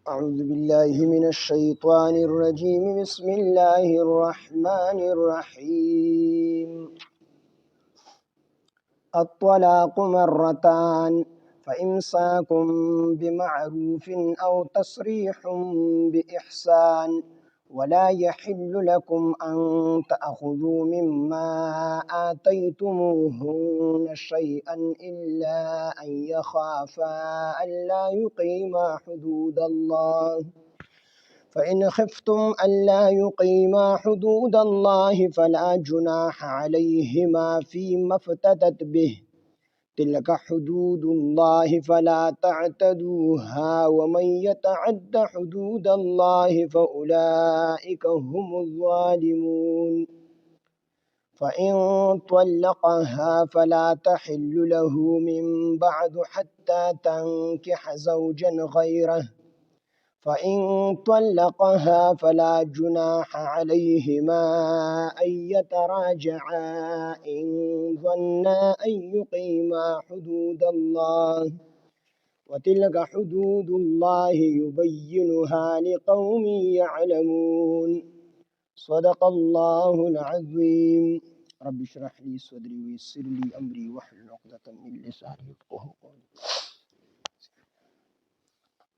أعوذ بالله من الشيطان الرجيم بسم الله الرحمن الرحيم الطلاق مرتان فإمساك بمعروف أو تصريح بإحسان ولا يحل لكم أن تأخذوا مما آتيتموهن شيئا إلا أن يخافا ألا يقيما حدود الله فإن خفتم ألا يقيما حدود الله فلا جناح عليهما فيما افتدت به تلك حدود الله فلا تعتدوها ومن يتعد حدود الله فأولئك هم الظالمون فإن طلقها فلا تحل له من بعد حتى تنكح زوجا غيره فإن طلقها فلا جناح عليهما أن يتراجعا إن ظنا أن يقيما حدود الله وتلك حدود الله يبينها لقوم يعلمون صدق الله العظيم رب اشرح لي صدري ويسر لي أمري واحلل عقدة من لساني يفقهوا قولي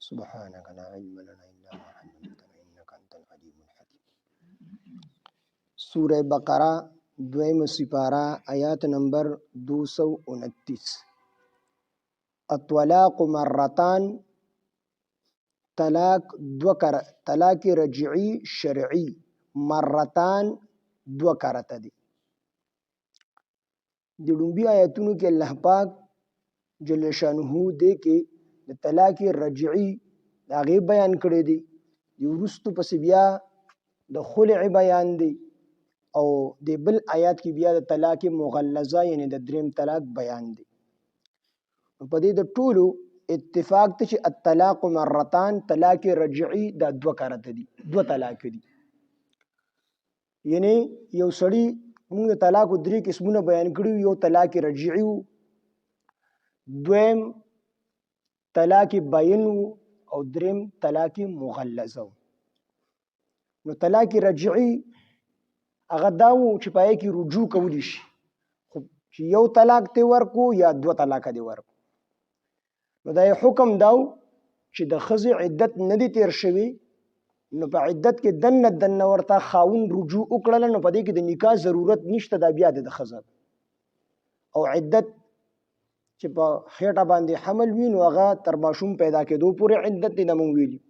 سبحانك لا علم لنا إلا ما علمتنا إنك أنت العليم الحكيم. سورہ بقرہ دویم سپارہ آیات نمبر 229. الطلاق مرتان طلاق رجعی شرعی مرتان دو کرتا دی. دی ڈنبی آیاتونو کے اللہ پاک جل شانہو دے کے د طلاق رجعی دا غیب بیان کړی دی. دی ورستو پس بیا د خلع بیان دی او د بل آیات کې بیا د طلاق مغلظه یعنی د دریم طلاق بیان دی. په دې د ټولو اتفاق ته چې الطلاق مرتان طلاق رجعی دا دو کرته دي، دو طلاق دي. یعنی یو سړی موږ د طلاق درې قسمونه بیان کړي، یو طلاق رجعی و، دویم طلاق باین او دریم طلاق مغلظه. نو طلاق رجعی هغه دا و چې پای کې رجوع کولی شي، خو چې یو طلاق ته ورکو یا دو طلاق دی ورکو. نو دا حکم داو چې د ښځې عدت نه دی تیر شوی، نو په عدت کې دنه ورته خاون رجوع وکړله، نو په دې کې د نکاح ضرورت نشته، دا بیا د ښځه. او عدت چې په خېټه باندې حمل وي نو هغه تر ماشوم پیدا کېدو پورې عدت دی. نه مونږ ویلي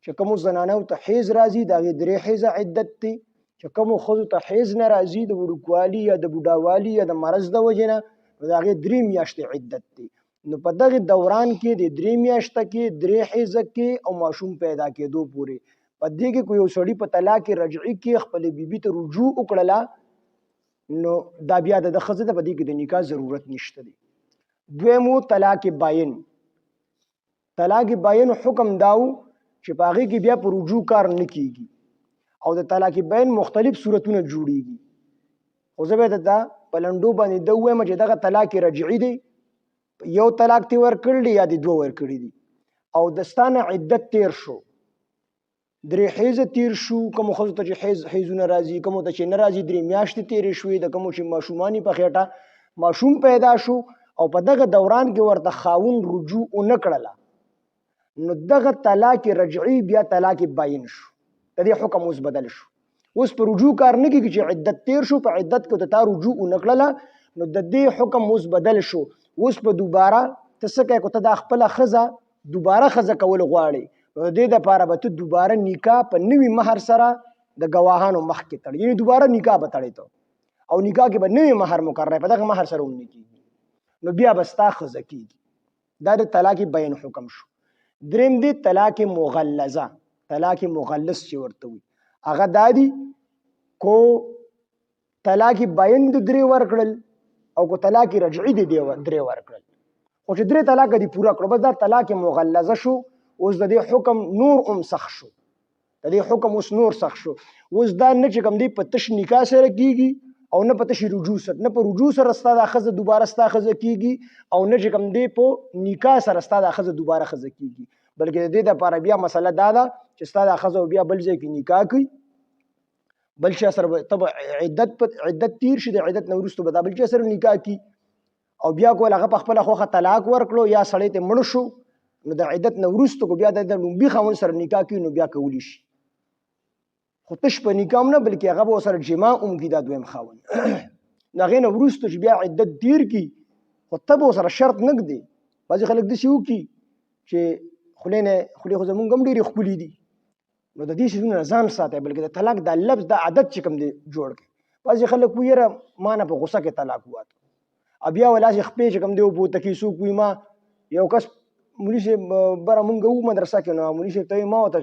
چې کومو زنانو ته حیض راځي د هغې 3 حیضه عدت دی، چې کومو ښځو ته حیض نه راځي د وړوکوالي یا د بوډاوالي یا د مرض د وجې نه نو د هغې 3 میاشتې عدت دی. نو په دغه دوران کې د 3 میاشته کې 3 حیضه کې او ماشوم پیدا کېدو پورې په دې کې کوئی یو سړي په طلاق رجعي کې خپل بیبي ته رجوع وکړله نو دا بیا د ښځې ته په دې کې د نکاح ضرورت نشته دی. دویمو طلاق باین. طلاق باین حکم داو چې په هغې کې بیا په رجوع کار نه کیږي او د طلاق باین مختلف صورتونه جوړیږي. خو زه به درته په لنډو باندې دا ووایم چې دغه طلاق رجعي دی، یو طلاق تی ورکړل یا د 2 ورکړي دي او دستانه عدت تیر شو، 3 حیضه تیر شو، کوم ښځو ته چې حیضونه راځي، کوم ته چې نه راځي، 3 میاشتې تیرې شوې، د کوم چې ماشومانی په خېټه ماشوم پیدا شو او په دغه دوران کې ورته خاون رجوع ونه کړله نو دغه طلاق رجعي بیا طلاق باین شو. د دې حکم اوس بدل شو، اوس په رجوع کار نه کېږي چې عدت تیر شو، په عدت کې ته تا رجوع ونه کړله نو د دې حکم اوس بدل شو. اوس په دوباره ته څه کوې، که ته دا خپله ښځه دوباره ښځه کول غواړې نو د دې دپاره به ته دوباره نکاح په نوي مهر سره د ګواهانو مخکې تړي، یعنې دوباره نکاح به تړې ته او نکاح کې به نوي مهر مقرر په دغه مهر سره هم نه کېږي، نو بیا به ستا ښځه کېږي. دا د طلاق بیان حکم شو. دریم دی طلاق مغلظه. طلاق مغلظ چې ورته وي هغه دا دي کو طلاق باین د 3 ورکړل او کو طلاق رجعي د 3 ورکړل، خو چې 3 طلاق دي پوره کړو بس دا طلاق مغلظه شو. اوس د دې حکم نور سخ شو، د دې حکم اوس نور سخ شو. اوس دا نه چې کوم دی په تش نکاح سره کېږي او نه په تش رجوع سره، نه په رجوع سره ستا دا ښځه دوباره ستا ښځه کېږي او نه چې کوم دی په نکاح سره ستا دا ښځه دوباره ښځه کېږي، بلکې د دې دپاره بیا مسله دا ده چې ستا دا ښځه بیا بل ځای کې نکاح کوي، بل چا سره به ته عدت تیر شي، د عدت نه وروسته به دا بل چا سره نکاح کوي او بیا کول هغه په خپله خوښه طلاق ورکړو یا سړی ته مړ شو، نو د عدت نه وروسته کو بیا د لومبي خاوند سره نکاح کوي نو بیا کولی شي. خو تش په نکاح هم نه بلکې هغه به ورسره جماع هم کي دا دویم خاوند د هغې نه وروسته چې بیا عدت تیر کي خو ته به ورسره شرط نه ږدې. بعضې خلک داسې وکړي چې خولې خو زمونږ هم ډېرې ښکلي دي، نو د دې څیزونو نه ځان ساتئ، بلکې د طلاق دا لفظ دا عادت چې کوم دی جوړ کړئ. بعضې خلک وایي یاره ما نه په غوسه کې طلاق وواته، بیا ولاسې خپې چې کوم دی وپورته کړي، څوک وایي ما یو کس مولي صاحب بره مونږ وو مدرسه کې، نو مولي صاحب ته وایي ما ورته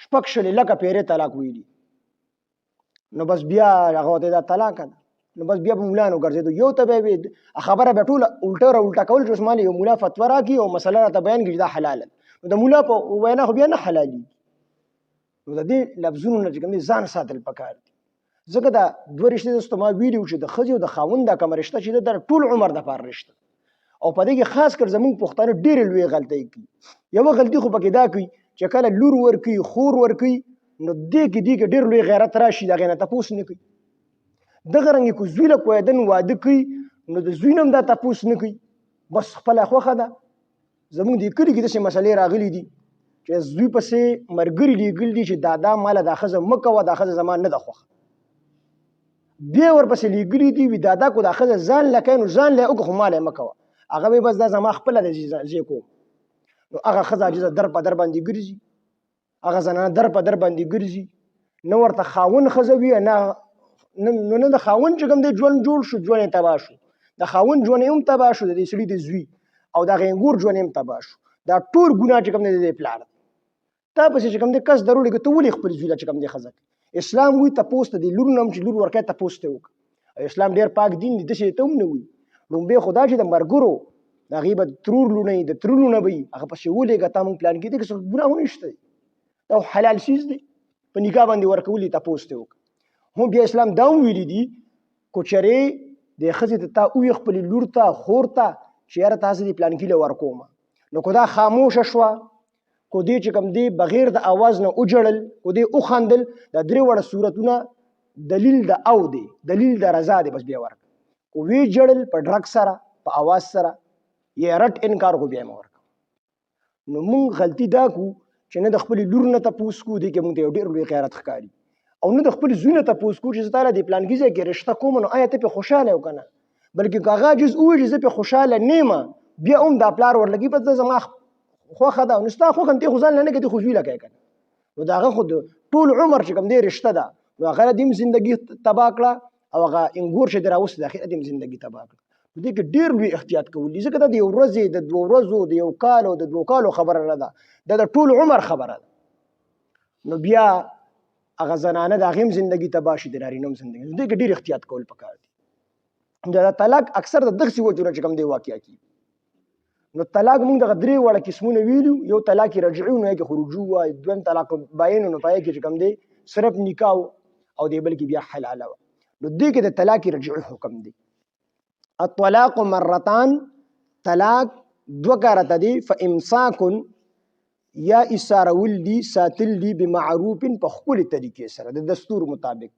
6 لکه پیرې طلاق ویلي، نو بس بیا هغه ورته دا طلاق ده، نو بس بیا په مولانو ګرځېدو. یو ته به یې خبره به ټوله الټه را الټه کول چې اوس مالې یو مولا فتوا راکړي او مسله راته بیان کړي چې دا حلاله، نو د مولا په وینا خو بیا نه حلالېږي. نو د دې لفظونو نه چې کوم دی ځان ساتل پکار دي. ځکه دا دوه رشتې داسې ما ویلي وو چې د ښځې او د خاوند دا کومه رشته چې ده دا ټول عمر دپاره رشته، او په دې کې خاص کر زمونږ پښتانه ډېرې لویې غلطۍ کوي. یوه غلطي خو پکې دا کوي چې کله لور ورکوي خور ورکوي نو دې کې ډېر لوی غیرت راشي، د هغې نه تپوس نه کوي. دغه رنګې که زوی له کویدن واده کوي نو د زوی نه هم دا تپوس نه کوي، بس خپله خوښه ده. زمونږ دې کلي کې داسې مسلې راغلي دي چې زوی پسې ملګري لیږلي دي چې دا ماله دا ښځه مه کوه، دا ښځه زما نه ده خوښه، بیا ورپسې لیږلي دي وي دا کو دا ښځه ځان له کوي نو ځان له یې وکړه خو ماله یې مه کوه، هغه به بس دا زما خپله ده زه کوم. نو هغه ښځه عاجزه در په در باندې ګرځي، هغه زنانه در په در باندې ګرځي، نه ورته خاوند ښځه وي نه د خاوند چې کوم دی ژوند جوړ شو، ژوند یې تباه شو، د خاوند ژوند یې هم تباه شو، د دې سړي د زوی او د هغې انګور ژوند یې هم تباه شو. دا ټول ګناه چې کوم دی د دې پلار دی. تا پسې چې کوم دی کس دروړي که ته ولې خپل زوی له چې کوم دی ښځه کوي. اسلام وایي تپوس ته د لور نه هم چې لور ورکوي تپوس ته وکړه. اسلام ډېر پاک دین دی، داسې ته هم نه وایي. لومبۍ خو دا چې د ملګرو د هغې به ترور لونه وي، د تره لونه به وي، هغه پسې ولېږه تا مونږ پلان کې دی که څه ګناه هم نشته دی، دا حلال څیز دی، په نکاح باندې ورکول یې تپوس ته وکړه. هم بیا اسلام دا هم ویلي دي که چېرې د ښځې ته تا ووایي خپلې لور ته خور ته چې یاره تاسې دې پلانکي له ورکومه، نو که دا خاموشه شوه، که دې چې کوم دی بغیر د اواز نه وجړل، که دې وخندل، دا درې واړه صورتونه دلیل د او دی، دلیل د رضا دی، بس بیا ورکړه. که وی جړل په ډرګ سره په اواز سره یا رټ انکار کو بیا یې مه ورکوه. نو مونږ غلطي دا کو چې نه د خپلې لور نه تپوس کو، دې کې مونږ ته یو ډېر لوی غیرت ښکاري، او نه د خپل زوی نه تپوس کو چې زه تاله دې پلانکي ځای کې رشته کوم نو آیا ته پرې خوشحاله یو که نه، بلکې که هغه عاجز ووایي چې زه پرې خوشحاله نه یم بیا هم دا پلار ورلګي بس زما خوښه ده، نو ستا خوښه ته خو ځان له نه کوې ته خو زوی له کوې که نه، نو د هغه خو د ټول عمر چې کوم دی رشته ده نو هغه دې هم زندګي تباه کړه او هغه انګور چې دې راوستې د هغې دې هم زندګي تباه کړه. نو دې کې ډېر لوی احتیاط کول دي، ځکه دا د یو ورځې د 2 ورځو د 1 کال او د 2 کالو خبره نه ده، دا د ټول عمر خبره ده. نو بیا هغه زنانه د هغې هم زندګي تباه شي، د نارینه هم زندګي، دې کې ډېر احتیاط کول پکار دي. دا طلاق اکثر د دغسې وجو نه چې کوم دی واقع کېږي. نو طلاق مونږ دغه 3 واړه قسمونه ویلو، یو طلاق رجعي نو هغې کې خو رجوع وایي، دویم طلاق باین نو په هغې کې چې کوم دی صرف نکاح او دی بل کې بیا حلاله وه. نو دې کې د طلاق رجعي حکم دی. الطلاق مرتان، طلاق 2 کارته دی، فامساک یا ایسارول دي ساتل دي بمعروف په ښکلې طریقې سره د دستور مطابق.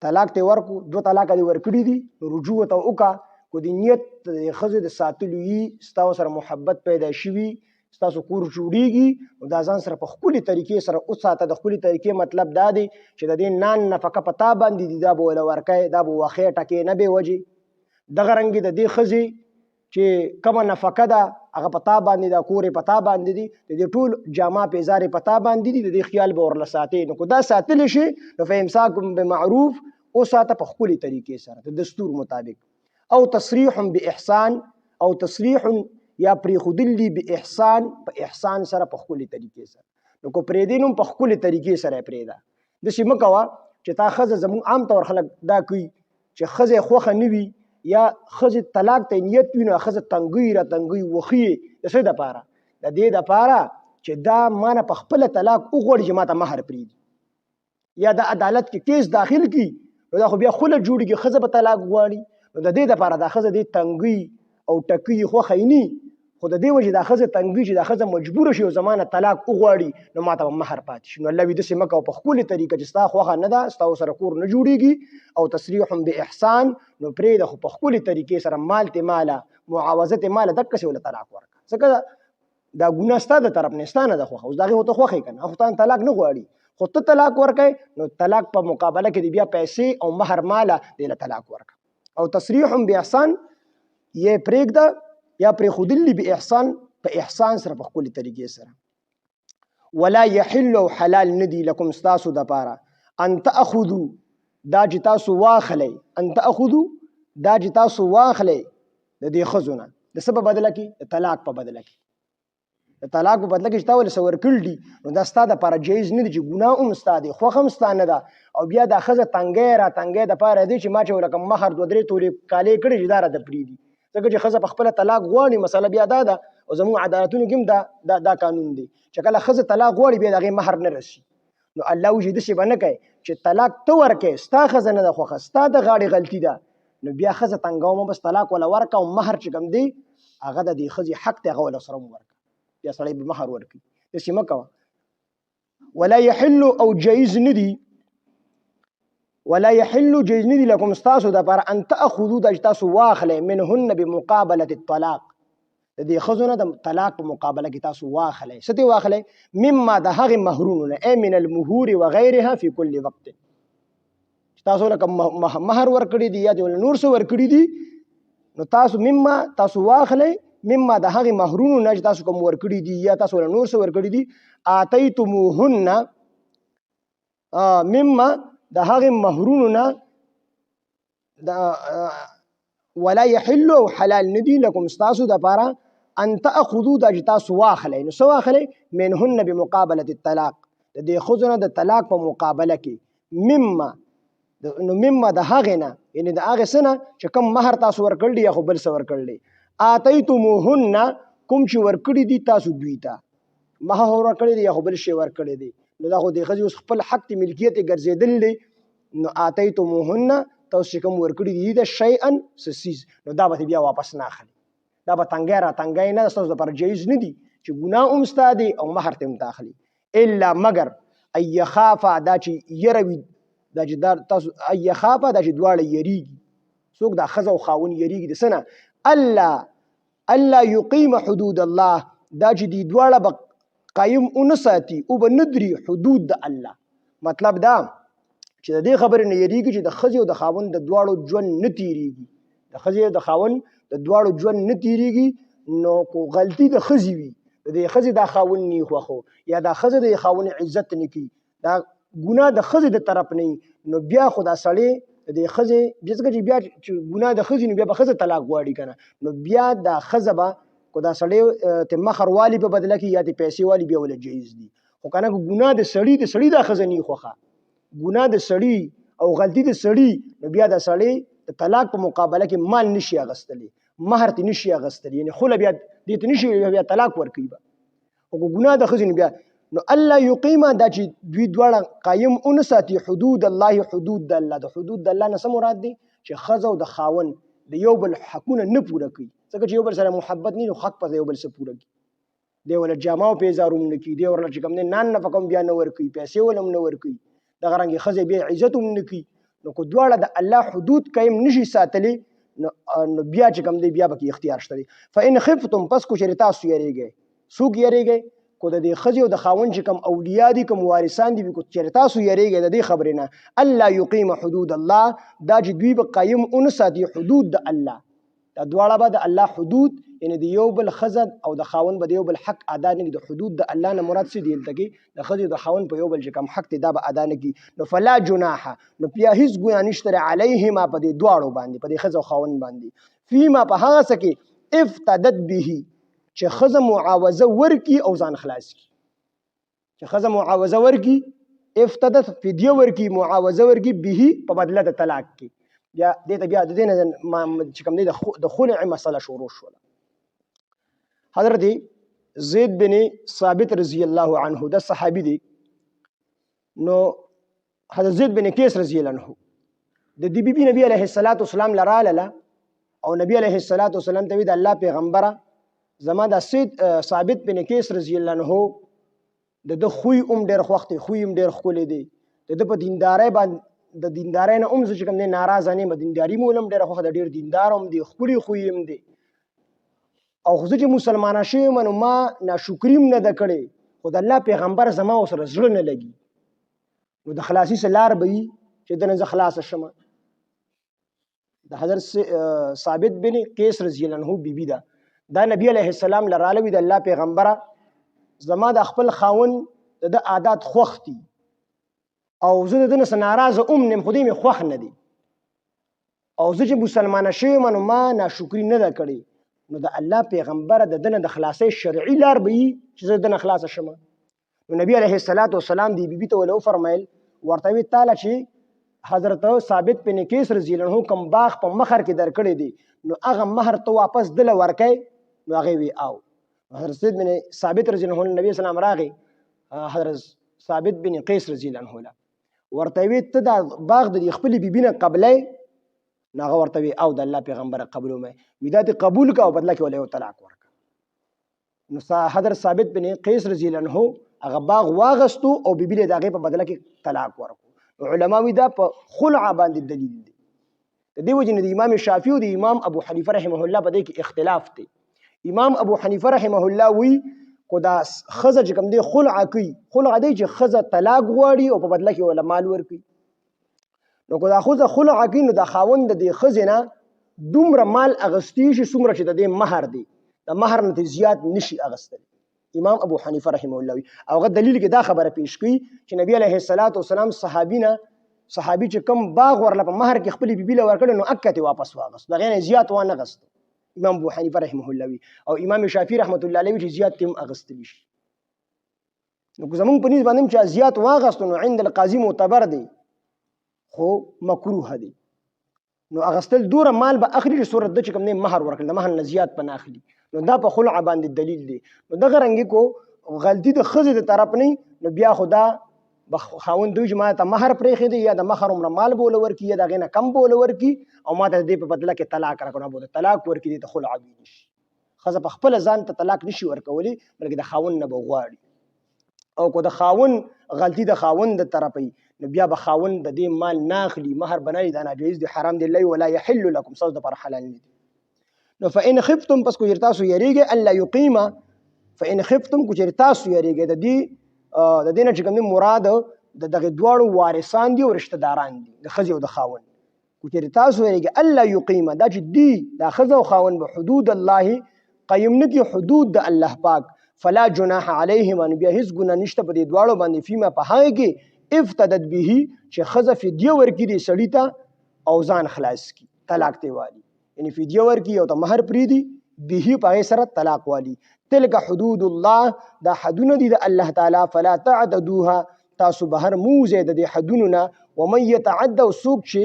طلاق ته ورکو 2 طلاق دې ورکړي دي، رجوع ته وکړه، کو د نیت د ښځې د ساتلو وي، ستاسو سره محبت پیدا شوي، ستاسو کور جوړیږي، نو دا ځان سره په ښکلې طریقې سره وساته. د ښکلې طریقې مطلب دا دی چې د دې نان نفقه په تا باندې دي، دا به وله ورکوې، دا به واخې ټکې نه به وجې. دغه رنګې د دې ښځې چې کومه نفقه ده هغه په تا باندې ده، کور یې په تا باندې دي، د دې ټول جامه پیزار یې په تا باندې دي، د دې خیال به ورله ساتې. نو که دا ساتلی شي نو فامساکم بمعروف وساته په ښکلې طریقې سره د دستور مطابق. او تصریح باحسان، او تصریح یا پرېښودل دي باحسان، په احسان سره په ښکلې طریقې سره. نو که پرېږدې نو په ښکلې طریقې سره یې پرېږده. داسې مه کوه چې تا ښځه زموږ عام طور خلک دا کوي چې ښځه یې خوښه نه وي یا ښځې طلاق ته نیت وي نو ښځه تنګوي را تنګوي وښي د څه دپاره؟ د دې دپاره چې دا ما نه په خپله طلاق وغواړي چې ما ته مهر پرېږدي یا د عدالت کې کیس داخل کړي نو دا خو بیا خوله جوړېږي، ښځه به طلاق غواړي. نو د دې دپاره دا ښځه دې تنګوي او ټکوي خوښه یې نه خو د دې وجې دا ښځه تنګي چې دا ښځه مجبوره شي او زمانه طلاق وغواړي نو ماته به مهر پاتې شي. نو الله وي داسې مه کوه په ښکلې طریقه چې ستا خوښه نه ده ستا ورسره کور نه جوړېږي او تصریح باحسان نو پرېږده خو په ښکلې طریقې سره مال ته ماله معاوضه ته ماله دقسې ورله طلاق ورکړه ځکه دا ګناه ستا د طرف نه ستا نه ده خوښه اوس د هغې خو ته خوښ یې که نه خو تا طلاق نه غواړي خو ته طلاق ورکړې نو طلاق په مقابله کې د بیا پیسې او مهر ماله دې له طلاق ورکړه. او تصریح باحسان یې پرېږده یا پرېښودلي باحسان په احسان سره په ښکلې طریقې سره. ولا یحل او حلال ندي لکم ستاسو دپاره ان تأخذوا دا چې تاسو واخلئ ان تأخذوا دا چې تاسو واخلئ د دې ښځو نه د څه په بدله کې د طلاق په بدله کې د طلاق په بدله کې چې تا ولې څه ورکړي دي نو دا ستا دپاره جایز نه دي چې ګناه هم ستا دی خوښ هم ستا نه ده او بیا دا ښځه تنګی را تنګی دپاره دی چې ما چې ورکه مهر 2-3 تولې کالې کړي چې دا راته پرېږدي ځکه چې ښځه په خپله طلاق غواړي مسله بیا دا ده او زموږ عدالتونو کې هم دا قانون دی چې کله ښځه طلاق غواړي بیا د هغې مهر نه رسي نو الله وایي داسې به نه کوي چې طلاق ته ورکوې ستا ښځه نه ده خوښه ستا د غاړې غلطي ده نو بیا ښځه تنګومه بس طلاق وله ورکړه او مهر چې کوم دی هغه د دې ښځې حق دی هغه وله سره هم ورکړه بیا سړی به مهر ورکړي داسې مه کوه. ولا یحل او جایز نه دي ولا یحل جایز نه دي لکم ستاسو دپاره ان تأخذوا دا چې تاسو واخلئ منهن بمقابله الطلاق د دې ښځو نه د طلاق په مقابله کې تاسو واخلئ څه دې واخلئ مما د هغې مهرونو نه ای من المهور وغیرها فی کل وقت تاسو لکه مهر ورکړي دي یا دې نور څه ورکړي دي نو تاسو مما تاسو واخلئ مما د هغې مهرونو نه چې تاسو کوم ورکړي دي یا تاسو له نور څه ورکړي دي آتیتموهن مما د هغې مهرونو نه ولا یحل او حلال ندي لکم ستاسو دپاره ان تأخذوا دا چې تاسو واخلئ نو څه واخلئ منهن بمقابله الطلاق د دې ښځو نه د طلاق په مقابله کې مما نو مما د هغې نه یعنې د هغې څه نه چې کوم مهر تاسو ورکړل دي یا خو بل څه ورکړل دي آتیتموهن کوم چې ورکړي دي تاسو دوی ته مهر ورکړی دی یا خو بل شی ورکړی دی نو دا خو د ښځې اوس خپل حق د ملکیت یې ګرځېدل دی نو آتیتموهن تاسو چې کوم ورکړي دي د شیئا څه څیز نو دا به بیا واپس نه اخلي دا به تنګی را تنګی نه ستاسو دپاره جایز نه دي چې ګناه هم ستا دی او مهر ته هم ته اخلي الا مګر ان یخافا دا چې یره وي دا چې تاسو ان یخافا دا چې دواړه یریږي څوک دا ښځه او خاوند یریږي د څه نه الله یقیم حدود الله دا چې دی دواړه به قایم ونه ساتي او به نه دري حدود د الله مطلب دا چې د دې خبرې نه یریږي چې د ښځې او د خاوند د دواړو ژوند نه تیریږي د ښځې او د خاوند د دواړو ژوند نه تیریږي نو کو غلطي د ښځې وي د دې ښځې دا خاوند نه خوښو یا دا ښځه د خاوند عزت نه کوي دا ګناه د ښځې د طرف نه نو بیا خو دا سړی د دې ښځې ځکه چې بیا چې ګناه د ښځې نو بیا به ښځه طلاق غواړي که نه نو بیا دا ښځه به کو دا سړی ته مهر والی په بدله کې یا د پیسې والی بیا وله جایز دي خو که نه ګناه د سړي دا ښځه نه خوښه ګناه د سړي او غلطي د سړي نو بیا دا سړی د طلاق په مقابله کې مال نشي اخیستلی مهر ته نشي اخیستلی یعنې خوله بیا دې ته نشي بیا طلاق ورکوي به خو ګناه د ښځې نو بیا نو الله یقیمه دا چې دوی دواړه قایم ونه ساتي حدود الله حدود د الله د حدود د الله نه څه مراد دی چې ښځه او د خاوند د یو بل حقونه نه پوره کوي ځکه چې یو بل سره محبت نه نو حق په یو بل څه پوره کوي دی ولا جامه او پیزار هم نه کوي دی ورله چې کوم دی نان نفقه هم بیا نه ورکوي پیسې ول هم نه ورکوي دغه رنګې ښځې بیا عزت هم نه کوي نو که دواړه د الله حدود قایم نشي ساتلی نو بیا چې کوم دی بیا پکې اختیار شته دی فإن خفتم پس کو چېرې تاسو یریږئ څوک یریږئ کو د دې ښځې او د خاوند چې کوم اولیا دي کوم وارثان دي کو چېرې تاسو یریږئ د دې خبرې نه الله یقیم حدود الله دا چې دوی به قایم ونه ساتي حدود د الله دا دواړه به د الله حدود یعنی د یو بل ښځه او د خاوند به د یو بل حق ادا نه کړي د حدود د الله نه مراد څه دي دلته کې د ښځې او د خاوند په یو بل چې کوم حق دی دا به ادا نه کړي نو فلا جناح نو بیا هېڅ ګناه نشته علیهما په دې دواړو باندې په دې ښځه او خاوند باندې فیما په هغه څه کې افتدت به چې ښځه معاوضه ورکي او ځان خلاص کړي چې ښځه معاوضه ورکي افتدت فدیه ورکي معاوضه ورکي به په بدله د طلاق کې بیا دې ته بیا د دې نه چې کوم دی د خلع مسله شروع شوله حضرت زید بن ثابت رضی الله عنه دا صحابي دی نو حضرت زید بن کیس رضی الله عنه د دې بیبي نبی علیه الصلاۃ والسلام لراله او نبی علیه الصلاۃ والسلام ته وی د الله پیغمبره زما د ثابت بن قیس رضی الله عنه د خوی ډېر خوښ دی، خوی ډېر ښکلی دی، د په دیندارۍ باندې د دیندارۍ نه زه چې کوم دی ناراضه نه یم، دینداري مې ولم ډېره خوښه ده، ډېر دیندار هم دی، ښکلي خوی هم دی. او خو زه چې مسلمانه شوی یم نو ما ناشکري هم نه ده کړې، خو د الله پیغمبر زما ورسره زړه نه لګي، نو د خلاصي څه لار به وي چې دنه زه خلاصه شم. د حضرت ثابت بن قیس رضی الله عنه بیبي ده، دا نبی علیه السلام لراله وي د الله پیغمبره زما د خپل خاوند د عادات خوښ دي او زه د ده نه ناراضه هم نه یم، خو دوی مې خوښ نه دي، او زه چې مسلمانه شوی یم نو ما ناشکري نه ده کړې، نو د الله پیغمبره د ده نه د خلاصۍ شرعي لار به وي چې زه د ده نه خلاصه شم. نو نبی علیه السلام دی بیبي ته ولې وفرمیل، ورته ویې تاله چې حضرت ثابت بن قیس رضی الله عنه کوم باغ په مخر کې درکړی دی نو هغه مهر ته واپس دله ورکئ. نو هغې وی او حضرت بن ثابت رضی الله عنه نبی اسلام راغی حضرت ثابت بن قیس رضی الله عنه له ورته وی ته دا باغ د خپلې بیبي نه قبلی؟ نو هغه ورته وی او د الله پیغمبره قبلوم. وی دا دې قبول که او بدله کې وله یو طلاق ورکړه. نو حضرت ثابت بن قیس رضی الله عنه هغه باغ واغستو او بیبي له د هغې په بدله کې طلاق ورکړو. علما وی دا په خلع باندې دلیل دی. د دې وجې نه د امام شافعي او د امام ابو حنیفه رحمه الله په دې کې اختلاف دی. امام ابو حنیفه رحمه الله وی کو دا ښځه چې کوم دی خلع کوي، خلع دی چې ښځه طلاق غواړي او په بدله کې وله مال ورکوي. نو که دا ښځه خلع کوي نو د خاوند د دې ښځې نه دومره مال اغستی شي څومره چې د دې مهر دی، د مهر نه زیات نشي اغستلی. امام ابو حنیفه رحمه الله وی او هغه دلیل کې دا خبره پیش کړي چې نبی علیه السلام صحابي چې کم باغ ورله په مهر کې خپلې بیبي له ورکړی نو اکه تې واپس واغست، د هغې نه زیات وانه غست. امام ابو حنیفه رحمه الله وی او امام شافعي رحمت الله علیه وی چې زیات تې هم اغستلی شي. نو که زمونږ په نیز باندې چې زیات واغستو نو عند القاضي معتبر دی خو مکروه دی. نو اغستل دوره مال به اخلي چې صورت ده چې کوم دی مهر ورکړل، د مهر نه زیات په نه اخلي، نو دا په خلع باندې دلیل دی. نو دغه رنګې کو غلطي د ښځې د طرف نه نو بیا خو دا خاوند دوی چې ما ته مهر پرېښی دی یا د مهر عمره مال به ول ورکړي یا د هغې نه کم به ول ورکړي او ما ته د دې په بدله کې طلاق راکړو، به د طلاق ورکړي دې ته خلع ویلی شي. ښځه په خپله ځان ته طلاق نشي ورکولی بلکې د خاوند نه به غواړي. او که د خاوند غلطي د خاوند د طرفه نو بیا به خاوند د دې مال نه اخلي، مهر به نه وي، دا ناجایز دی، حرام دی، لی ولا یحل لکم، ستاسو دپاره حلال نه دي. نو فإن خفتم پس کو چېرې تاسو یریږئ الله یقیمه، فإن خفتم کو چېرې تاسو یریږئ د دې نه چې کوم دی مراد د دغې دواړو وارثان دي او رشته داران دي د ښځې او د خاوند. کو چېرې تاسو یریږئ الله یقیمه دا چې دي دا ښځه او خاوند به حدود الله قیم نه کړي، حدود د الله پاک، فلا جناح علیهما نو بیا هېڅ ګناه نشته په دې دواړو باندې فیما په هغه کې افتدت به چې ښځه فدیه ورکړي دې سړي ته او ځان خلاص کړي، طلاق ته والي، یعنې فدیه ورکړي او ته مهر پرېږدي به په هغې سره طلاق والي. تلک حدود الله دا حدونه دي د الله تعالی، فلا تعتدوها تاسو بهر موزئ د دې حدونو نه. ومن یتعد او څوک چې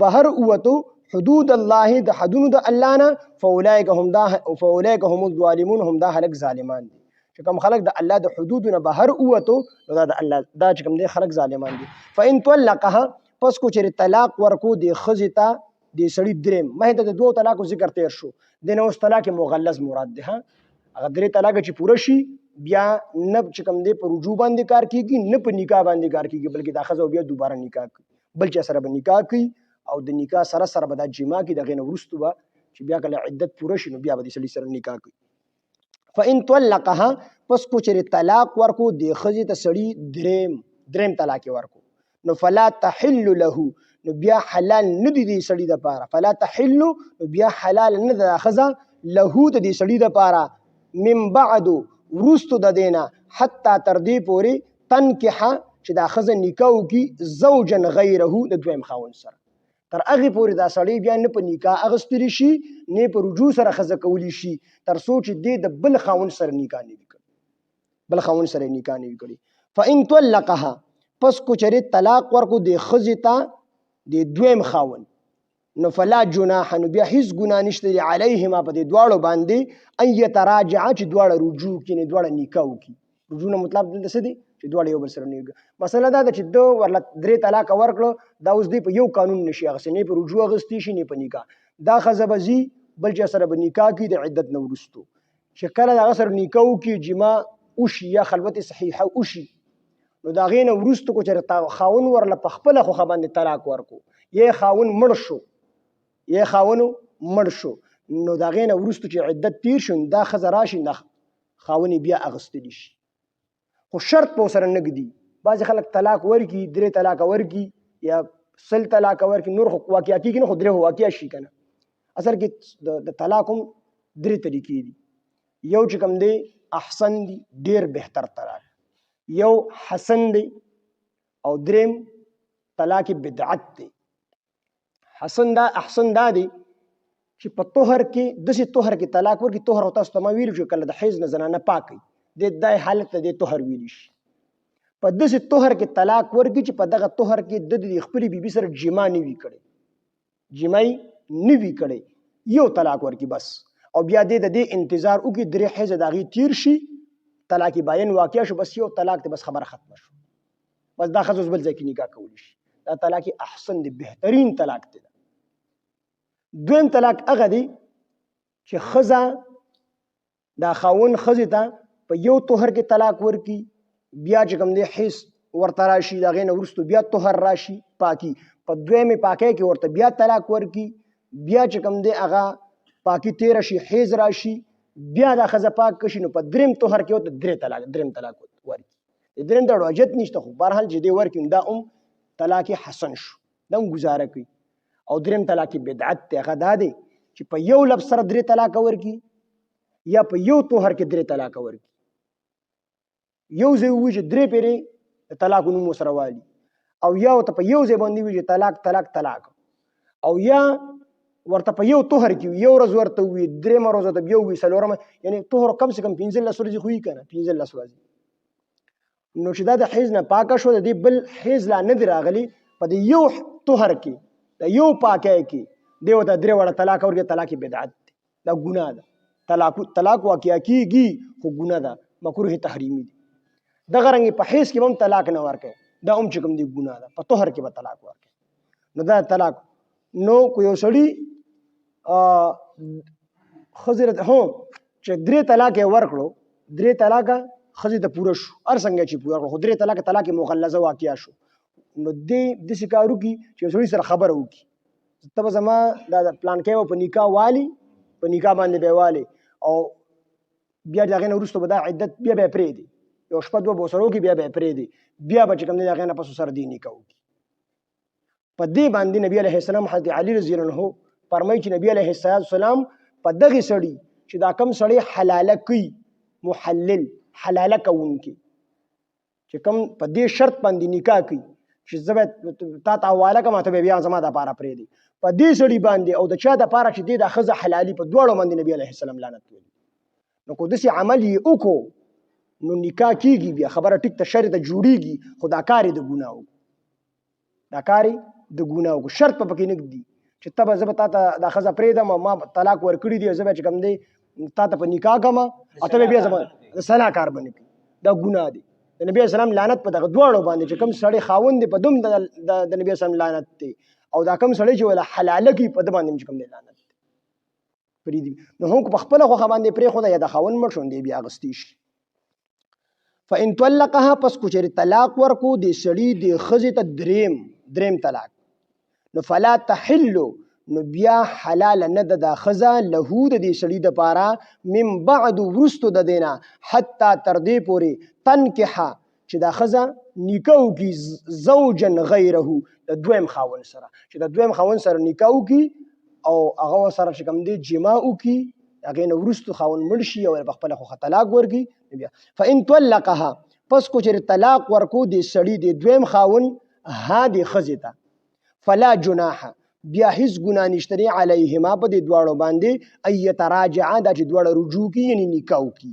بهر ووتو حدود الله د حدونو د الله نه فاولئک هم الظالمون هم دا هلک ظالمان دي. چې کوم خلک د الله د حدودو نه بهر ووتو نو دا د الله دا چې کوم دی خلک ظالمان دي. فإن طلقها پس کو چېرې طلاق ورکو دې ښځې ته دې سړي درېم، مخکې ته د دوو طلاقو ذکر تیر شو، دې نه اوس طلاق مغلظ مراد دی. هغه درې طلاقه چې پوره شي بیا نه چې کوم دی په رجوع باندې کار کېږي نه په نکاح باندې کار کېږي، بلکې دا ښځه بیا دوباره نکاح کوي، بل چا سره به نکاح کوي او د نکاح سره سره به دا جما کوي، د هغې نه وروستو به چې بیا کله عدت پوره شي نو بیا به د سړي سره نکاح کوي. فإن طلقها پس کو چېرې طلاق ورکو دې ښځې ته سړي درېم طلاق یې ورکو نو فلا تحل له نو بیا حلال نه دي دې سړي دپاره، فلا تحل نو بیا حلال نه ده ښځه له د دې سړي دپاره من بعد وروستو د دې نه حتی تر دې پورې تنکحه چې دا ښځه نکاح وکړي زوجا غیره د دویم خاوند سره، تر هغې پورې دا سړی بیا نه په نکاح اخیستلی شي نه په رجوع سره ښځه کولی شي تر څو چې دې د بل خاوند سره نکاح نه وي کړی، بل خاوند سره نکاح نه وي کړی. فإن طلقها پس کو چېرې طلاق ورکو دې ښځې ته د دویم خاوند نو فلا جناح نو بیا هېڅ ګناه نشته دی علیهما په دې دواړو باندې ان یتراجعا چې دواړه رجوع کړي یعنې دواړه نکاح وکړي. رجوع نه مطلب دلته څه دی چې دواړه یو بل سره نه. مسله دا ده چې ده ورله درې طلاقه ورکړه دا اوس دی په یو قانون نشي اخیستی، نه په رجوع اخیستی شي نه په نکاح. دا ښځه به ځي بل چا سره به نکاح کړي د عدت نه وروستو، چې کله د هغه سره نکاح وکړي جما وشي یا خلوت صحیحه وشي نو د هغې نه وروسته کو چې خاون ورله په خپله خوښه باندې طلاق ورکو یا خاون مړ شو نو د هغې نه وروسته چې عدت تیر شو دا ښځه راشي نه خاون بیا اخیستلی شي خو شرط په ورسره نه ږدي بعضې خلک طلاق ورکړي 3 طلاقه ورکړي یا 100 طلاقه ورکړي نور خو واقع کېږي نه خو 3 خو واقع شي که نه اصل کې د طلاق هم 3 طریقې دي یو چې کوم دی احسن دی ډېر بهتر طلاق یو حسن دی او دریم طلاق بدعت دی احسن دا دی چې په طهر کې داسې طهر کې طلاق ورکړي طهر او تاسو ته ما ویلو چې کله د حیض نه زنانه پاک وي د حالت ته د طهر ویلی شي په داسې طهر کې طلاق ورکړي چې په دغه طهر کې د خپلې بیبي سره جما نه وي کړی یو طلاق ورکړي بس او بیا د دې انتظار وکړي 3 حیض د هغې تیر شي طلاق باین واقع شو بس یو طلاق ته بس خبره ختمه شو بس دا ښځه اوس بل ځای کې نکاح کولی شي دا طلاق احسن دی بهترین طلاق دی دویم طلاق هغه دی چې ښځه دا خاون ښځې ته په یو طهر کې طلاق ورکړي بیا چې کوم دی حیض ورته راشي د هغې نه وروسته بیا طهر راشي پاکي په دویمې پاکۍ کې ورته بیا طلاق ورکړي بیا چې کوم دی هغه پاکي تیره شي حیض راشي بیا دا ښځه پاک شي نو په دریم طهر کې ورته دریم طلاق ورکړي د دریم د حاجت نشته خو بهرحال چې دی ورکړي دا هم طلاق حسن شو دا هم گزاره کوي او دریم طلاق بدعت دی هغه دا دی چې په یو لفظ سره 3 طلاق ورکړي یا په یو طهر کې 3 طلاق ورکړي یو ځای ووایي چې 3 پیرې د طلاق نوم ورسره والي او یا ورته په یو ځای باندې ووایي چې طلاق او یا ورته په یو طهر کې یو ورځ ورته ووایي 3 ورځ ته بیا ووایي 4 یعنې طهر کم سے کم 15 ورځې خو وي که نه 15 ورځې نو چې دا د حیض نه پاکه شو د دې بل حیض لا نه دی راغلی په د یو طهر کې د یو پاکی کې دی ورته 3 وړه طلاق ورکړي طلاق بدعت دی دا ګناه ده طلاق واقع کېږي خو ګناه ده مکروه تحریمي دی دغه رنګې په حیض کې به هم طلاق نه ورکوي دا هم چې کوم دی ګناه ده په طهر کې به طلاق ورکوي نو دا طلاق نو کو یو سړي ښځې چې 3 طلاق یې ورکړو 3 طلاقه ښځې ته پوره شو هر څنګه چې پوره کړو خو 3 طلاق مغلظه واقع شو نو داسې کار وکړي چې یو سړي سره خبره وکړي ته به زما دا پلانکی به په نکاح والي په نکاح باندې به یې والي او بیا د هغې نه وروسته به دا عدت بیا به یې پرېږدي یو شپه 2 به ورسره وکړي بیا به یې پرېږدي بیا به چې کوم دی د هغې نه پس ورسره دې نکاح وکړي په دې باندې نبي علیه السلام حضرت علي رضی الله عنه فرمایي چې نبي علیه السلام په دغې سړي چې دا کوم سړی حلاله کوي محلل حلاله کوونکي چې کوم په دې شرط باندې نکاح کوي چې زه به تا ته حواله کړم ته به بیا زما دپاره پرېږدي په دې سړي باندې او د چا دپاره چې دې دا ښځه حلالي په دواړو باندې نبي علیه السلام لعنت ویلي نو کو داسې عمل یې وکړو نو نکاح کېږي بیا خبره ټیک ته شرط ته جوړېږي خو دا کار یې د ګناه وکړو شرط په پکې نه ږدي چې ته به زه به تا ته دا ښځه پرېږدم او ما طلاق ورکړي دي زه به چې کوم دی تا ته په نکاح کړم او ته به بیا زما د صلاح کار به نه کوي دا ګناه دی د نبی اسلام لعنت په دغه دواړو باندې چې کوم سړی خاوند دی په دوم د نبی اسلام لعنت دی او دا کوم سړی چې ولا حلاله کوي په ده باندې چې کوم دی لعنت دی پرېږدي نو هم په خپله خوښه باندې پرېښوده یا د خاوند مړ شو دی بیا اخیستی شي فإن طلقها پس کو چېرې طلاق ورکو د سړي د ښځې ته دریم طلاق نو فلا تحلو نو بیا حلال نه ده دا ښځه له د دې سړي دپاره من بعد وروستو د دی نه حتی تر دې پورې تنکحه چې دا ښځه نکاح وکړي زوجا غیره د دویم خاوند سره چې د دویم خاوند سره نکاح وکړي او هغه سره چې کوم دی جما وکړي هغې نه وروستو خاوند مړ شي او په خپله خوښه طلاق ورکړي بیا فإن طلقها پس کو چېرې طلاق ورکو د سړي د دویم خاوند ها د ښځې ته فلا جناحه بیا هیڅ ګناه نشته دی علیهما په دې دواړو باندې ان یتراجعا دا چې دواړه رجوع کړي یعنې نکاح وکړي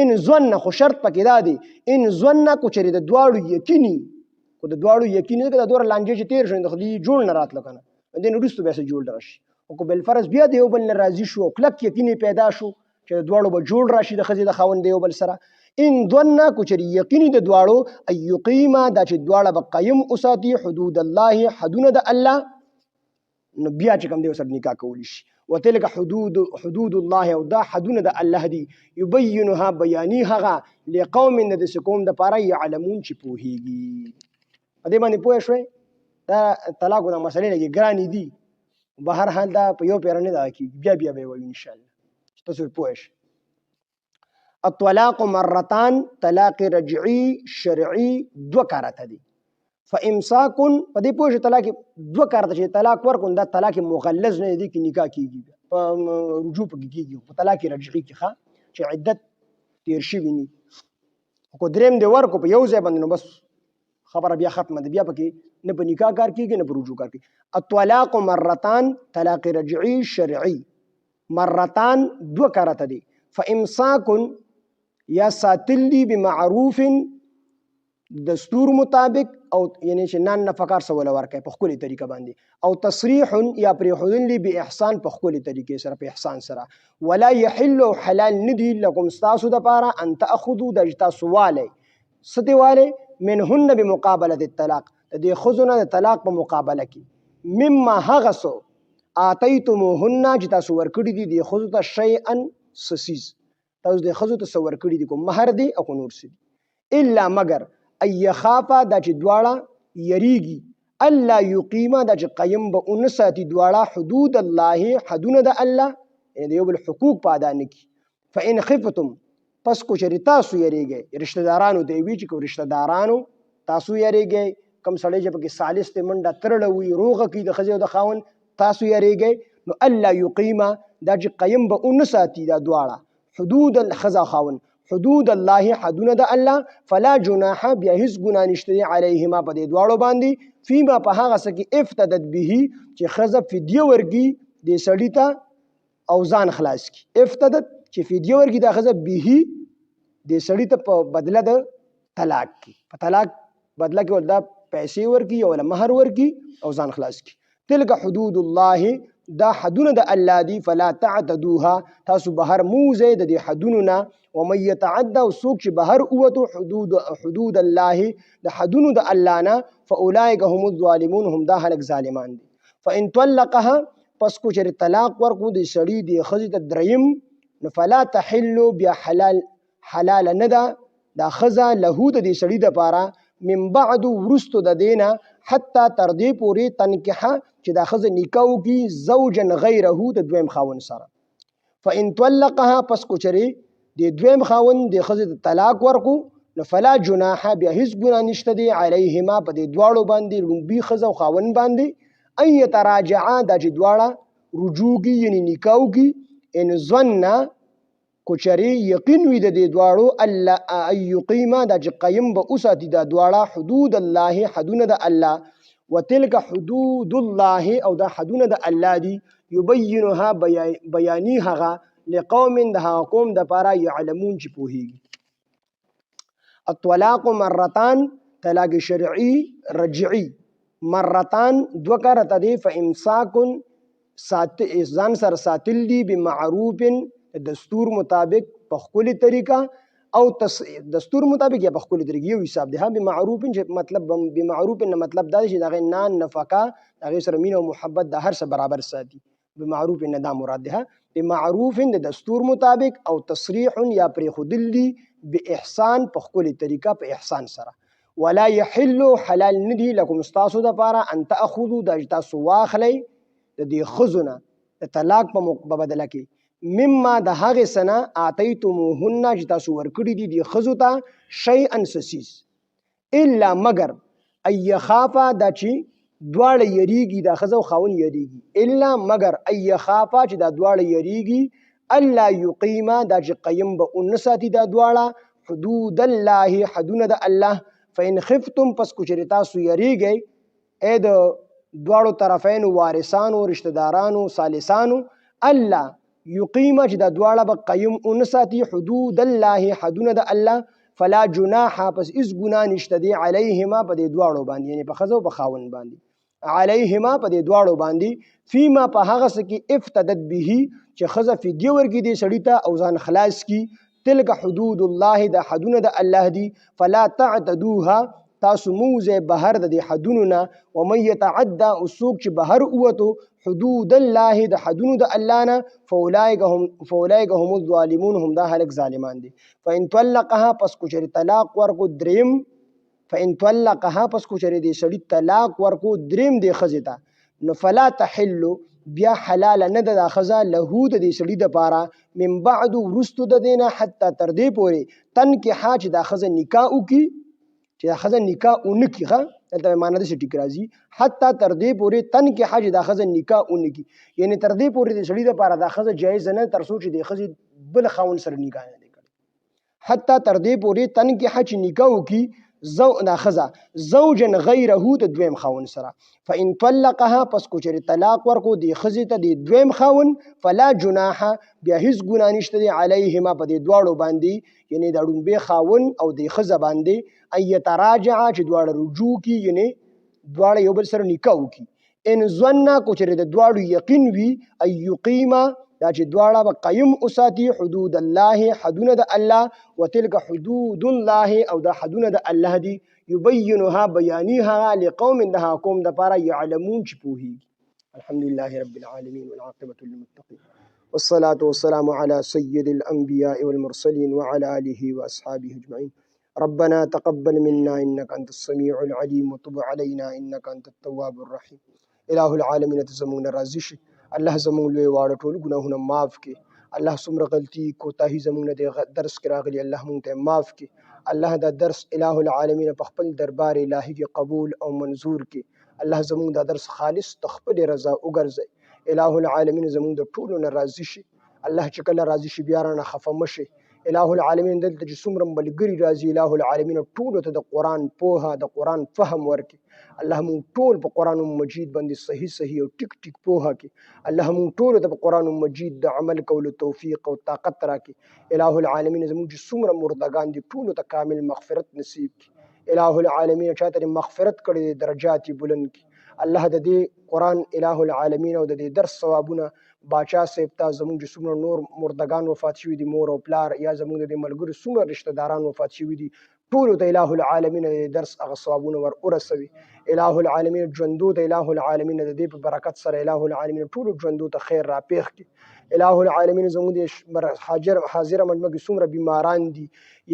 ان ظن خو شرط پکې دا دی ان ظن کو چېرې د دواړو یقیني خو د دواړو یقیني که دا دومره لانجې چې تېر شو د خدای جوړ نه راتله که نه دې نه وروسته بیا څه جوړ راشي او که بالفرض بیا د یو بل نه راضي شو او کلک یقیني پیدا شو چې د دواړو به جوړ راشي د ښځې د خاوند د یو بل سره ان ظن کو چېرې یقیني د دواړو ان یقیما دا چې دواړه به قیم وساتي حدود الله حدونه د الله نو بیا چې کوم دی ورسره نکاح کولی شي وتلك حدود الله او دا حدونه د الله دي يبينها بیانی هغه لقوم د سکوم د پاره يعلمون چې پوهیږي. دې باندې پوه شوي دا طلاق د مسلې لګي ګرانی دي بهر حال دا په یو پیر نه دا کی بیا بیا به وایو ان شاء الله تاسو پوه شئ. الطلاق مرتان طلاق رجعي شرعي دو کارته دي. فامساك په دې پوه شئ طلاق دو کارته چې طلاق ورکون دا طلاق مغلظ نه دي کې نکاح کیږي په رجوع کیږي په طلاق رجعي کې ښه چې عدت تیر شي ویني کو دریم دی ورکو په یو ځای باندې نو بس خبره بیا ختمه ده بیا پکې نه په نکاح کار کیږي نه په رجوع کار کیږي. الطلاق مرتان طلاق رجعي شرعي مرتان دو کارته دي. فامساك یا ساتلی بمعروف دستور مطابق او یعنی چې نان نفقار سره ورکه په خپل طریقه باندې او تصریح یا پر حدن باحسان په خپل طریقې سره په احسان سره. ولا يحل حلال ندي لكم استاسو د پاره ان تاخذوا د تاسواله ستواله منهن بمقابله الطلاق د خذونه د طلاق په مقابله کې مما هغسو اتيتموهن چې تاسو ورکړي دي د خذو ته شيئا سسيز تاسو د خذو ته سور کړي دي کوم مہر دي او نور سي الا مگر اي خافا د چې دواړه یریږي الله یقیما د چې قیم به انساتی دواړه حدود الله حدود د الله یعنی یو بل حقوق په ادا نه کی. فان خفتم پس کو چری تاسو یریږي رشتہ دارانو دی وی چې کو رشتہ دارانو تاسو یریږي کم سړی چې پکې سالس ته منډه ترړوي روغه کی د خزیو د خاون تاسو یریږي نو الله یقیما د چې قیم به انساتی د دواړه حدود الخزا خاون حدود الله حدود د الله فلا جناح بیا هیڅ ګناه نشته علیهما په دې دواړو باندې فيما په هغه څه کې افتدت به چې خزه فدیه ورګي د سړی ته او ځان خلاص کی. افتدت چې فدیه ورګي د خزه به د سړی ته په بدله د طلاق کی په طلاق بدله کې ولدا پیسې ورګي او مہر ورګي او ځان خلاص کی. تلک حدود الله دا حدونه د الله دی فلا تعتدوها تاسو بهر موزه د دې حدونه ومن يتعدى وسوق چې بهر اوته حدود الله د حدونه د الله نه فاولئک هم الظالمون هم دا هلک ظالمان دي. فان طلقها پس کو چې طلاق ورکو د سړی دی خزی ته دریم فلا تحل بیا حلال نه دا خزا له د دې سړی د پاره من بعد ورستو د دینه حتی تر دې پوری تنکحه چې دا خزه نکاح کی زوجا غیره د دویم خاون سره. فان طلقها پس کو چری د دویم خاون د خزه طلاق ورکو نو فلا جناح بیا هیڅ ګناه نشته دی علیهما په دې دواړو باندې لومبي خزه او خاون باندې ان يتراجعا د چې دواړه رجوع یعنی نکاح کی ان ظن کوچری یقین وي د دې دواړو الله ايقیما د چې قیم به اوساتي د دواړه حدود الله حدونه د الله وتلك حدود الله او د حدونه د الله دي يبينها بیانی هغه لقوم د هغه قوم د پاره يعلمون چې پوهیږي. الطلاق مرتان طلاق شرعي رجعي مرتان دو کارته دي. فامساك ځان سره ساتل دي بمعروف دستور مطابق په خپل طریقه او دستور مطابق یا په خپل طریقه یو حساب ده. بمعروف مطلب بمعروف نه مطلب دا چې دغه نان نفقه دغه سره مين او محبت د هر څه برابر ساتي. بمعروف نه دا مراد ده بمعروف د دستور مطابق او تصریح یا پر خودلی باحسان په خپل طریقه په احسان سره. ولا يحل حلال ندي لكم استاسو د پاره ان تاخذوا د تاسو واخلی د دې خزونه د طلاق په بدله کې مما د هغه سنه اتیتموهن چې تاسو ورکړي دي د خزو ته شیئا سسیس الا مگر ای خافا د چې دواړه یریږي د خزو خاون یریږي الا مگر ای خافا چې د دواړه یریږي الله یقیما د چې قیم به انساتی د دواړه حدود الله حدود د الله. فإن خفتم پس کچری تاسو یریږئ اې د دواړو طرفینو وارثانو رشتہ دارانو سالسانو الله یقیمه چې د دواړه به قیم انساتی حدود الله حدونه د الله فلا جناح پس اس ګناه نشته دی علیهما په دې دواړو باندې یعنی په خزو په خاون باندې علیهما په دې دواړو باندې فيما په هغه څه کې افتدت به چې خزه فدیه ورګي دي سړی ته او ځان خلاص کی. تلک حدود الله د حدونه د الله دی فلا تعتدوها تاسو موزه بهر د حدونو نه ومن يتعدى اسوق چې بهر اوتو حدود الله د حدونو د الله نه فاولئک هم الظالمون هم دا هلک ظالمان دي فان طلقها پس کو چری طلاق ورکو دریم فان طلقها پس کو چری دی سړی طلاق ورکو دریم دی خزیتا نو فلا تحل بیا حلال نه د خزا له د دې سړي د پاره من بعد ورستو د دینه حتی تر دې پوري تن کې حاج د خزا نکاح وکي چې د خزا نکاح اونکی ښه دلته معنا د ټیک راځي حتی تر دې پوري تن کې حاج د خزا نکاح اونکی یعنی تر دې پوري د سړي د پاره د خزا جایز نه تر سوچ د خزي بل خاون سره نکاح نه کوي حتی تر دې پوري تن کې حاج نکاح وکي خزا زوجا غیره د دویم خاون سره فان طلقها پس کو چری طلاق ورکو دی خزی ته دی دویم خاون فلا جناح بیا هیڅ ګناه نشته دی علیهما په دی دواړو باندې یعنی د ډومبه خاون او دی خزه باندې ایتراجع چې دواړه رجوع کی یعنی دواړه یو بل سره نکاح وکي ان ظن کو چری د دواړو یقین وی ایقیما دا چې دواړه به قیم اوساتي حدود الله حدونه د الله وتلک حدود الله او دا حدونه د الله دي یبینها بیانیها لقوم دها قوم د پاره يعلمون چې پوهي الحمد لله رب العالمين والعاقبة للمتقين والصلاة والسلام على سيد الأنبياء والمرسلين وعلى آله وأصحابه أجمعين ربنا تقبل منا إنك أنت السميع العليم وتب علينا إنك أنت التواب الرحيم إله العالمين تزمون رازشي الله زمون لوی واړه ټول ګناهونه معاف کړي الله څومره غلطي کوتاهي زمون د درس کې راغلي الله مونږ ته معاف کړي الله دا درس اله العالمین په خپل دربار الهي کې قبول او منظور کړي الله زمون دا درس خالص تخپل رضا وګرځي اله العالمین زمون د ټولو نه راضي شي الله چې کله راضي شي بیا نه خفه مشي اله العالمین دلته چې څومره ملګری راضي اله العالمین ټولو ته د قران پوها د قران فهم ورکړي الله مون ټول په قران مجید باندې صحیح او ټیک ټیک پوها کې الله مون ټول ته په قران مجید د عمل کولو توفیق او طاقت راکړي اله العالمین زمون چې څومره مردگان دي ټول ته کامل مغفرت نصیب کړي اله العالمین چاته مغفرت کړي درجات بلند کړي الله د دې قران اله العالمین او د دې درس ثوابونه باچا صاحب ته زموږ چې څومره نور مردگان وفات شوي دي مور او پلار یا زموږ د ملګرو څومره رشتہ داران وفات شوي دي ټولو ته اله العالمین د درس هغه ثوابونه ور ورسوي اله العالمین ژوندو د اله العالمین د دې په برکت سره اله العالمین ټولو ژوندو ته خیر را پیښ کړي اله العالمین زموږ د حاضر مجمع کې څومره بیماران دي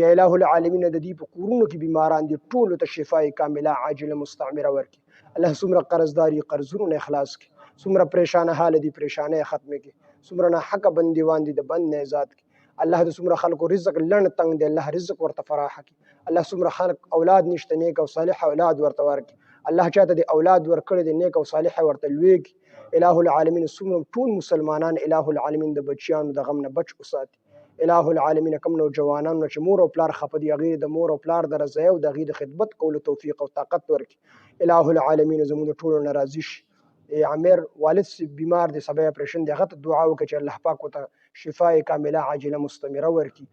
یا اله العالمین د دې په کورونو کې بیماران دي ټولو ته شفای کامله عاجله مستعمره ورکړي الله څومره قرضداري قرضونه اخلاص کړي څومره پریشانه حال دي پریشانه ختمه کړي څومره نه حق بنديوان دي د بند نه آزاد کړي الله د څومره خلکو رزق لړن تنگ دی الله رزق ورته فراخ کړي الله څومره خلک اولاد نشته نیک او صالح اولاد ورته ورکړي الله چاته د اولاد ورکړي د نیک او صالح ورته لويږي اله العالمین څومره ټول مسلمانان اله العالمین د بچیانو د غم نه بچ اوساتي اله العالمین کم نو جوانانو چې مور او پلار خپدي غیر د مور او پلار د رضا او د غیر د خدمت کولو توفیق او طاقت ورکړي اله العالمین زموږ ټول ناراضي شي عامر والد بیمار دي سبا اپریشن دی هغه دعا وکړي چې الله پاک وته شفای کامله عاجله مستمره ورکړي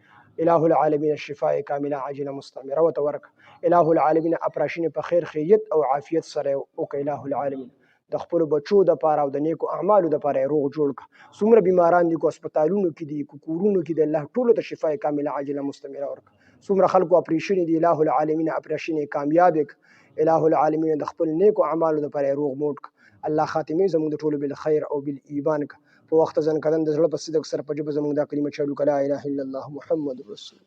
اله العالمین شفای کامله عاجله مستمره وته ورکړي اله العالمین اپریشن په خیر خیریت او عافیت سره وکړي اله العالمین د خپل بچو د پاره او د نیکو اعمالو د پاره روغ جوړ ک څومره بیماران دي کو هسپتالونو کې دي کو کورونو کې د الله ټولو ته شفای کامله عاجله مستمره ورک څومره خلکو اپریشن دي اله العالمین اپریشن کامیاب ک اله العالمین د خپل نیکو اعمالو د پاره روغ موټ الله خاتمه زموږ د ټولو بل خیر او بال ایمان ک په وخت ځن کدن د زړه په صدق سره په جبه زموږ د کلمه چالو کلا اله الا الله محمد رسول